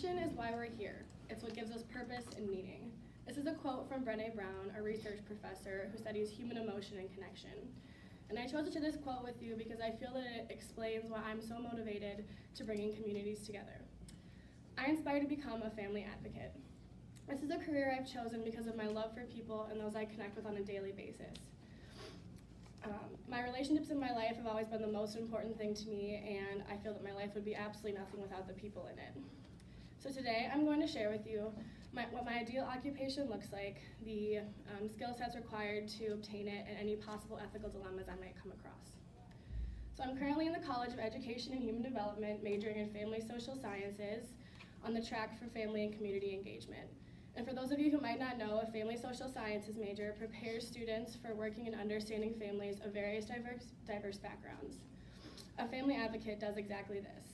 Connection is why we're here. It's what gives us purpose and meaning. This is a quote from Brené Brown, a research professor who studies human emotion and connection. And I chose to share this quote with you because I feel that it explains why I'm so motivated to bringing communities together. I aspire to become a family advocate. This is a career I've chosen because of my love for people and those I connect with on a daily basis. My relationships in my life have always been the most important thing to me, and I feel that my life would be absolutely nothing without the people in it. So today I'm going to share with you what my ideal occupation looks like, the skill sets required to obtain it, and any possible ethical dilemmas I might come across. So I'm currently in the College of Education and Human Development, majoring in Family Social Sciences on the track for Family and Community Engagement. And for those of you who might not know, a Family Social Sciences major prepares students for working and understanding families of various diverse backgrounds. A family advocate does exactly this.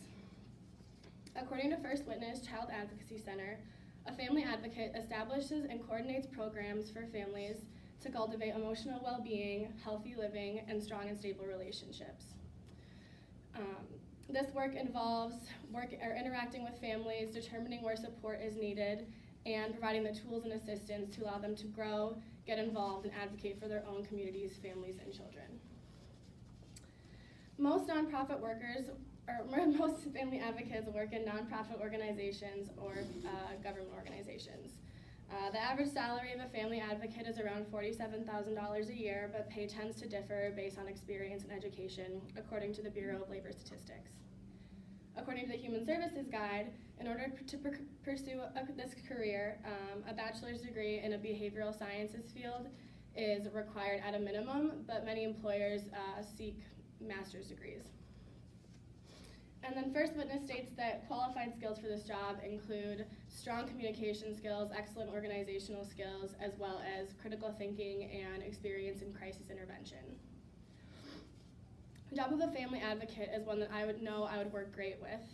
According to First Witness Child Advocacy Center, a family advocate establishes and coordinates programs for families to cultivate emotional well-being, healthy living, and strong and stable relationships. This work involves interacting with families, determining where support is needed, and providing the tools and assistance to allow them to grow, get involved, and advocate for their own communities, families, and children. Most nonprofit workers, or most family advocates work in nonprofit organizations or government organizations. The average salary of a family advocate is around $47,000 a year, but pay tends to differ based on experience and education, according to the Bureau of Labor Statistics. According to the Human Services Guide, in order to pursue this career, a bachelor's degree in a behavioral sciences field is required at a minimum, but many employers seek master's degrees. And then First Witness states that qualified skills for this job include strong communication skills, excellent organizational skills, as well as critical thinking and experience in crisis intervention. The job of a family advocate is one that I would work great with.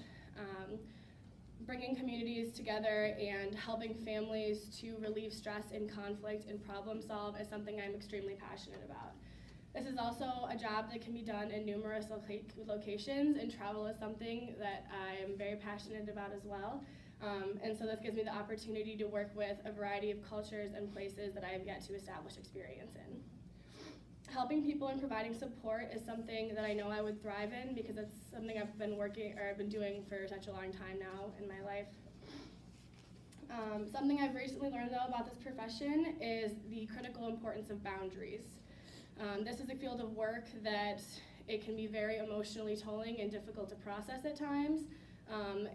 Bringing communities together and helping families to relieve stress and conflict and problem solve is something I'm extremely passionate about. This is also a job that can be done in numerous locations, and travel is something that I am very passionate about as well. And so this gives me the opportunity to work with a variety of cultures and places that I have yet to establish experience in. Helping people and providing support is something that I know I would thrive in because it's something I've been doing for such a long time now in my life. Something I've recently learned though about this profession is the critical importance of boundaries. This is a field of work that it can be very emotionally tolling and difficult to process at times.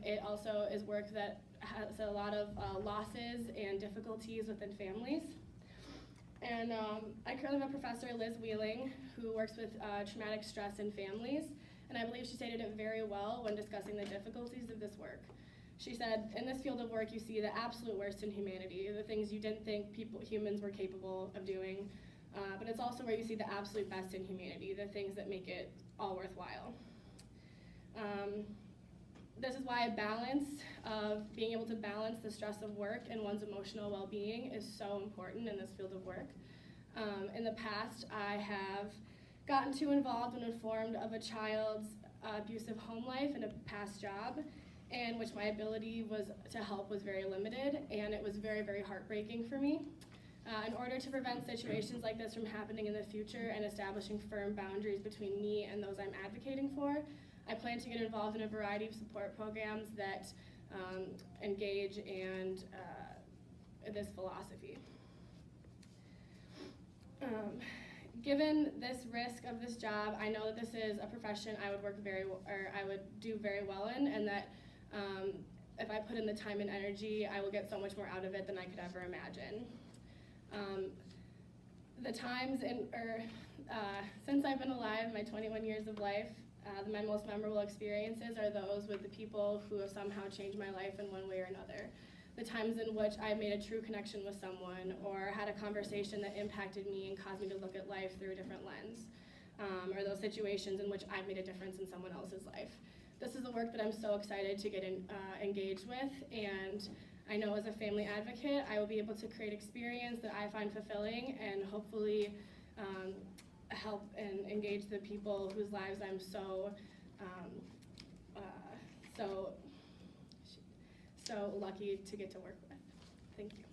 It also is work that has a lot of losses and difficulties within families. And I currently have a professor, Liz Wheeling, who works with traumatic stress in families, and I believe she stated it very well when discussing the difficulties of this work. She said, in this field of work, you see the absolute worst in humanity, the things you didn't think humans were capable of doing, but it's also where you see the absolute best in humanity, the things that make it all worthwhile. This is why a balance of being able to balance the stress of work and one's emotional well-being is so important in this field of work. In the past, I have gotten too involved and informed of a child's abusive home life in a past job, in which my ability to help was very limited, and it was very, very heartbreaking for me. In order to prevent situations like this from happening in the future and establishing firm boundaries between me and those I'm advocating for, I plan to get involved in a variety of support programs that engage and this philosophy. Given this risk of this job, I know that this is a profession I would do very well in, and that if I put in the time and energy, I will get so much more out of it than I could ever imagine. Since I've been alive, my 21 years of life, my most memorable experiences are those with the people who have somehow changed my life in one way or another. The times in which I made a true connection with someone or had a conversation that impacted me and caused me to look at life through a different lens, or those situations in which I made a difference in someone else's life. This is the work that I'm so excited to get engaged with, and I know as a family advocate, I will be able to create experience that I find fulfilling and hopefully help and engage the people whose lives I'm so so lucky to get to work with. Thank you.